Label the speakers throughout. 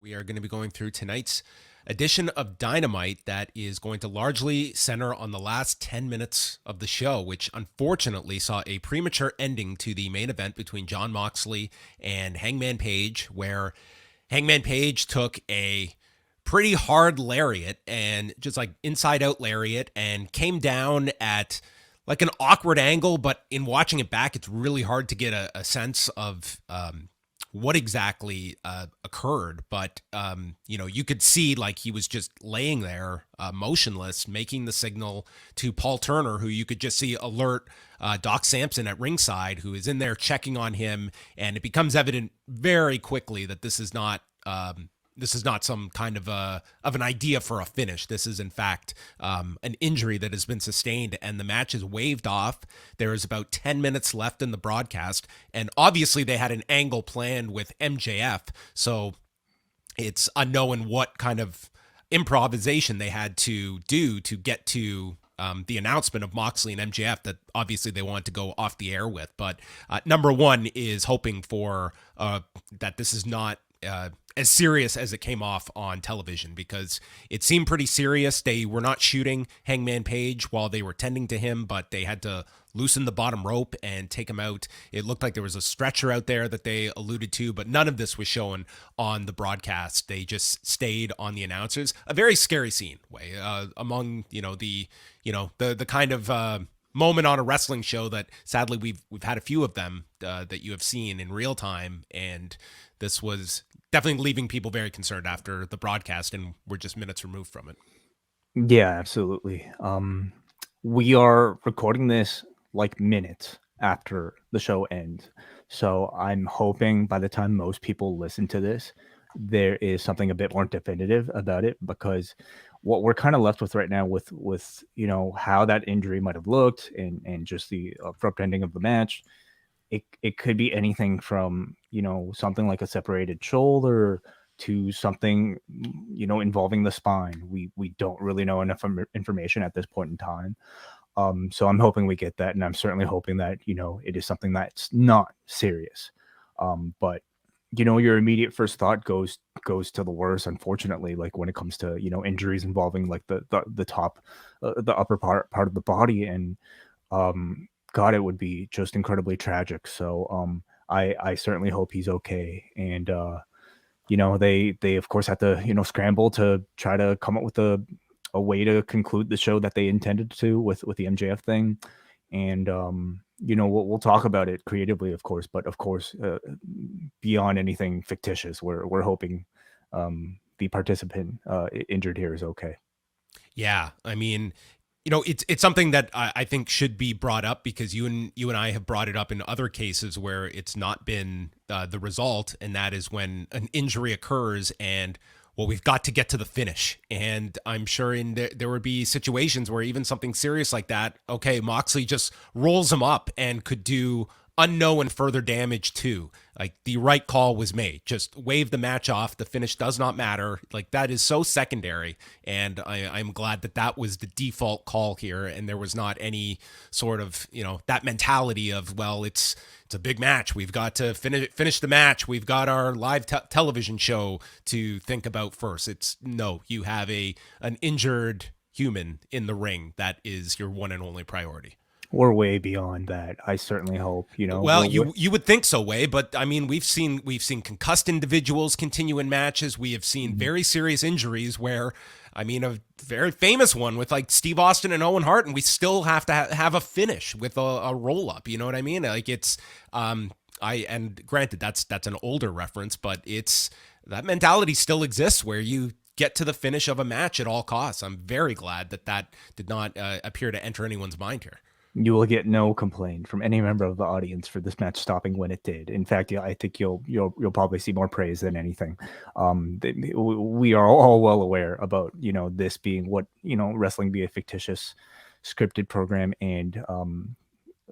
Speaker 1: We are going to be going through tonight's edition of Dynamite that is going to largely center on the last 10 minutes of the show, which unfortunately saw a premature ending to the main event between Jon Moxley and Hangman Page, where Hangman Page took a pretty hard lariat and just like inside out lariat and came down at like an awkward angle, but in watching it back, it's really hard to get a sense of what exactly occurred. But, you could see like he was just laying there motionless, making the signal to Paul Turner, who you could just see alert Doc Sampson at ringside, who is in there checking on him. And it becomes evident very quickly that this is not some kind of an idea for a finish. This is in fact an injury that has been sustained, and the match is waved off. There is about 10 minutes left in the broadcast, and obviously they had an angle planned with MJF, so it's unknown what kind of improvisation they had to do to get to the announcement of Moxley and MJF that obviously they wanted to go off the air with. But number one is hoping for that this is not as serious as it came off on television, because it seemed pretty serious. They were not shooting Hangman Page while they were tending to him, but they had to loosen the bottom rope and take him out. It looked like there was a stretcher out there that they alluded to, but none of this was shown on the broadcast. They just stayed on the announcers. A very scary scene, way among the kind of moment on a wrestling show that sadly we've had a few of them that you have seen in real time, and this was definitely leaving people very concerned after the broadcast, and we're just minutes removed from it.
Speaker 2: Yeah, absolutely. We are recording this like minutes after the show ends. So I'm hoping by the time most people listen to this, there is something a bit more definitive about it, because what we're kind of left with right now with how that injury might have looked and just the abrupt ending of the match, it could be anything from something like a separated shoulder to something involving the spine. We don't really know enough information at this point in time. So I'm hoping we get that, and I'm certainly hoping that it is something that's not serious. But your immediate first thought goes to the worst, unfortunately, like when it comes to injuries involving like the top the upper part of the body. And God, it would be just incredibly tragic. So I certainly hope he's okay. And they of course had to scramble to try to come up with a way to conclude the show that they intended to with the MJF thing. And we'll talk about it creatively, of course, but of course beyond anything fictitious, we're hoping the participant injured here is okay.
Speaker 1: Yeah, I mean, it's something that I think should be brought up, because you and I have brought it up in other cases where it's not been the result, and that is when an injury occurs and, well, we've got to get to the finish. And I'm sure there would be situations where even something serious like that, okay, Moxley just rolls him up and could do unknown further damage too. Like, the right call was made. Just wave the match off. The finish does not matter. Like, that is so secondary. And I'm glad that was the default call here, and there was not any sort of, that mentality of, well, it's a big match. We've got to finish the match. We've got our live television show to think about first. It's no, you have an injured human in the ring. That is your one and only priority.
Speaker 2: We're way beyond that. I certainly hope,
Speaker 1: Well, you would think so, Way, but I mean, we've seen concussed individuals continue in matches. We have seen very serious injuries where, I mean, a very famous one with like Steve Austin and Owen Hart, and we still have to have a finish with a roll up. You know what I mean? Like, it's and granted that's an older reference, but it's that mentality still exists where you get to the finish of a match at all costs. I'm very glad that did not appear to enter anyone's mind here.
Speaker 2: You will get no complaint from any member of the audience for this match stopping when it did. In fact, I think you'll probably see more praise than anything. We are all well aware about this being what wrestling be a fictitious scripted program, and a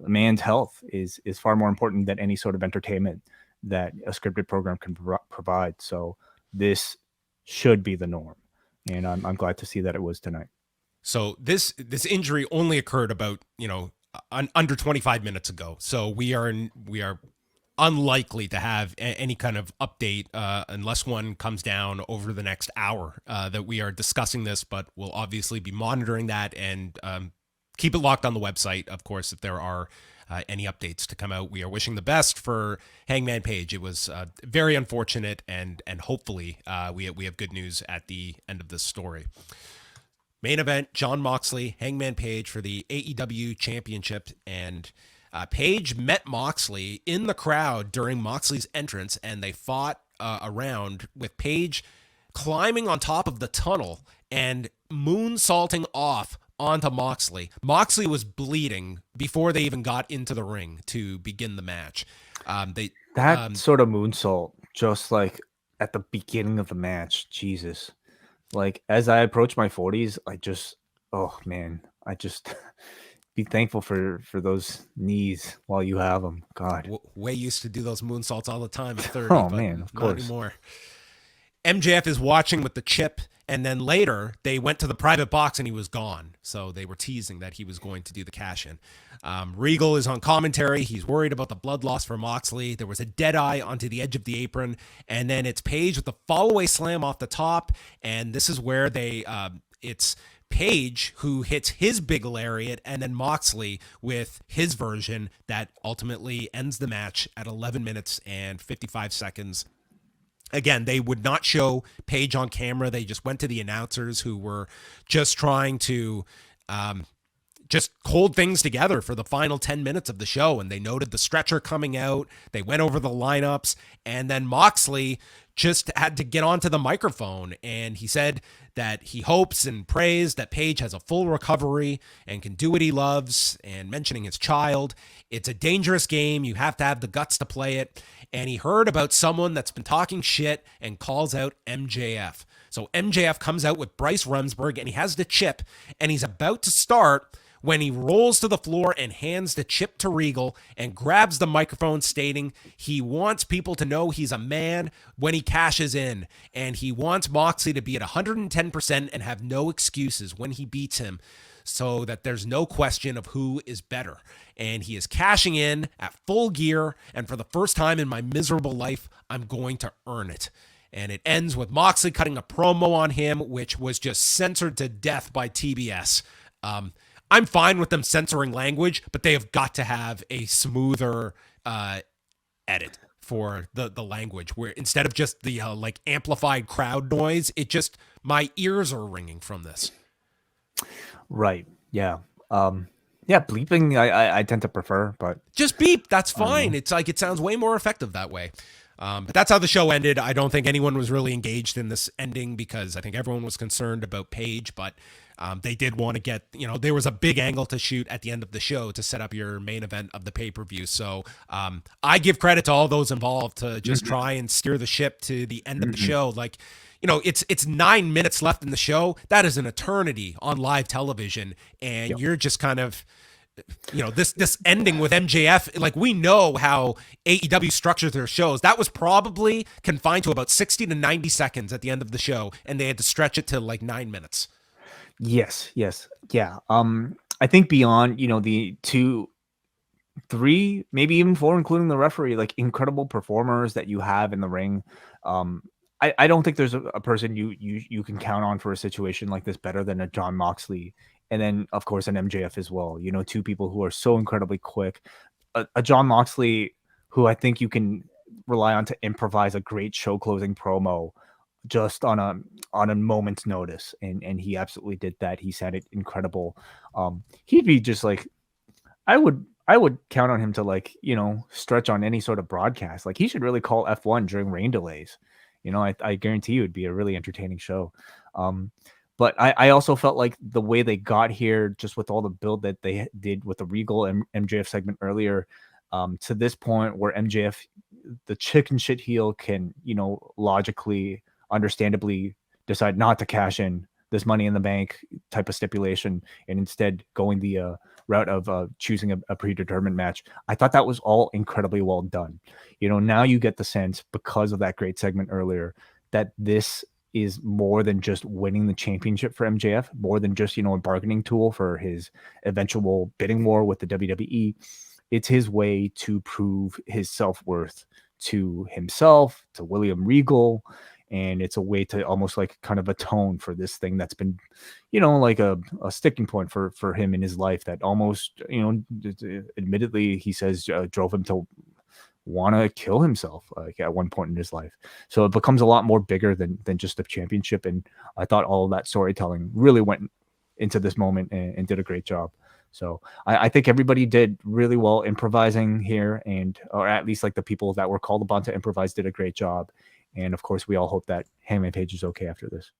Speaker 2: man's health is far more important than any sort of entertainment that a scripted program can provide. So this should be the norm, and I'm glad to see that it was tonight.
Speaker 1: So this injury only occurred about under 25 minutes ago. So we are unlikely to have any kind of update unless one comes down over the next hour that we are discussing this, but we'll obviously be monitoring that and keep it locked on the website, of course, if there are any updates to come out. We are wishing the best for Hangman Page. It was very unfortunate, and hopefully we have good news at the end of this story. Main event, Jon Moxley, Hangman Page for the AEW Championship, and Page met Moxley in the crowd during Moxley's entrance, and they fought around with Page climbing on top of the tunnel and moonsaulting off onto Moxley. Moxley was bleeding before they even got into the ring to begin the match.
Speaker 2: Sort of moonsault, just like at the beginning of the match, Jesus. Like, as I approach my 40s, I just be thankful for those knees while you have them. God.
Speaker 1: Way used to do those moonsaults all the time at 30.
Speaker 2: Oh, man, of course.
Speaker 1: Not anymore. MJF is watching with the chip, and then later they went to the private box and he was gone. So they were teasing that he was going to do the cash-in. Regal is on commentary. He's worried about the blood loss for Moxley. There was a dead eye onto the edge of the apron, and then it's Page with the fall-away slam off the top, and this is where it's Page who hits his big lariat, and then Moxley with his version that ultimately ends the match at 11 minutes and 55 seconds. Again, they would not show Page on camera. They just went to the announcers who were just trying to just hold things together for the final 10 minutes of the show. And they noted the stretcher coming out. They went over the lineups. And then Moxley just had to get onto the microphone. And he said that he hopes and prays that Page has a full recovery and can do what he loves, and mentioning his child. It's a dangerous game. You have to have the guts to play it. And he heard about someone that's been talking shit and calls out MJF. So MJF comes out with Bryce Remsburg, and he has the chip, and he's about to start when he rolls to the floor and hands the chip to Regal and grabs the microphone, stating he wants people to know he's a man when he cashes in, and he wants Moxley to be at 110% and have no excuses when he beats him, so that there's no question of who is better. And he is cashing in at full gear, and for the first time in my miserable life, I'm going to earn it. And it ends with Moxley cutting a promo on him, which was just censored to death by TBS. I'm fine with them censoring language, but they have got to have a smoother edit for the language, where instead of just the like amplified crowd noise, it just, my ears are ringing from this.
Speaker 2: Right. Yeah. Yeah, bleeping I tend to prefer, but
Speaker 1: just beep. That's fine. It's like, it sounds way more effective that way. But that's how the show ended. I don't think anyone was really engaged in this ending because I think everyone was concerned about Page, but they did want to get, there was a big angle to shoot at the end of the show to set up your main event of the pay-per-view. So I give credit to all those involved to just try and steer the ship to the end of the show. Like, it's 9 minutes left in the show. That is an eternity on live television. And you're just kind of, this ending with MJF, like, we know how AEW structures their shows. That was probably confined to about 60 to 90 seconds at the end of the show, and they had to stretch it to like 9 minutes.
Speaker 2: Yes. Yeah. I think beyond, the 2, 3, maybe even 4, including the referee, like, incredible performers that you have in the ring. I don't think there's a person you can count on for a situation like this better than a Jon Moxley. And then, of course, an MJF as well. Two people who are so incredibly quick. A Jon Moxley who I think you can rely on to improvise a great show-closing promo just on a moment's notice. And he absolutely did that. He said it incredible. He'd be just like, I would count on him to, like, stretch on any sort of broadcast. Like, he should really call F1 during rain delays. I guarantee you it'd be a really entertaining show. But I also felt like the way they got here, just with all the build that they did with the Regal and MJF segment earlier, to this point where MJF, the chicken shit heel, can, logically, understandably decide not to cash in this Money in the Bank type of stipulation and instead going the route of choosing a predetermined match. I thought that was all incredibly well done. Now you get the sense, because of that great segment earlier, that this is more than just winning the championship for MJF, more than just, a bargaining tool for his eventual bidding war with the WWE. it's his way to prove his self-worth to himself, to William Regal, and it's a way to almost like kind of atone for this thing that's been, like a sticking point for him in his life that almost, admittedly, he says drove him to want to kill himself like at one point in his life. So it becomes a lot more bigger than just a championship. And I thought all of that storytelling really went into this moment and did a great job. So I think everybody did really well improvising here, and or at least like the people that were called upon to improvise did a great job. And of course, we all hope that Hangman Page is okay after this.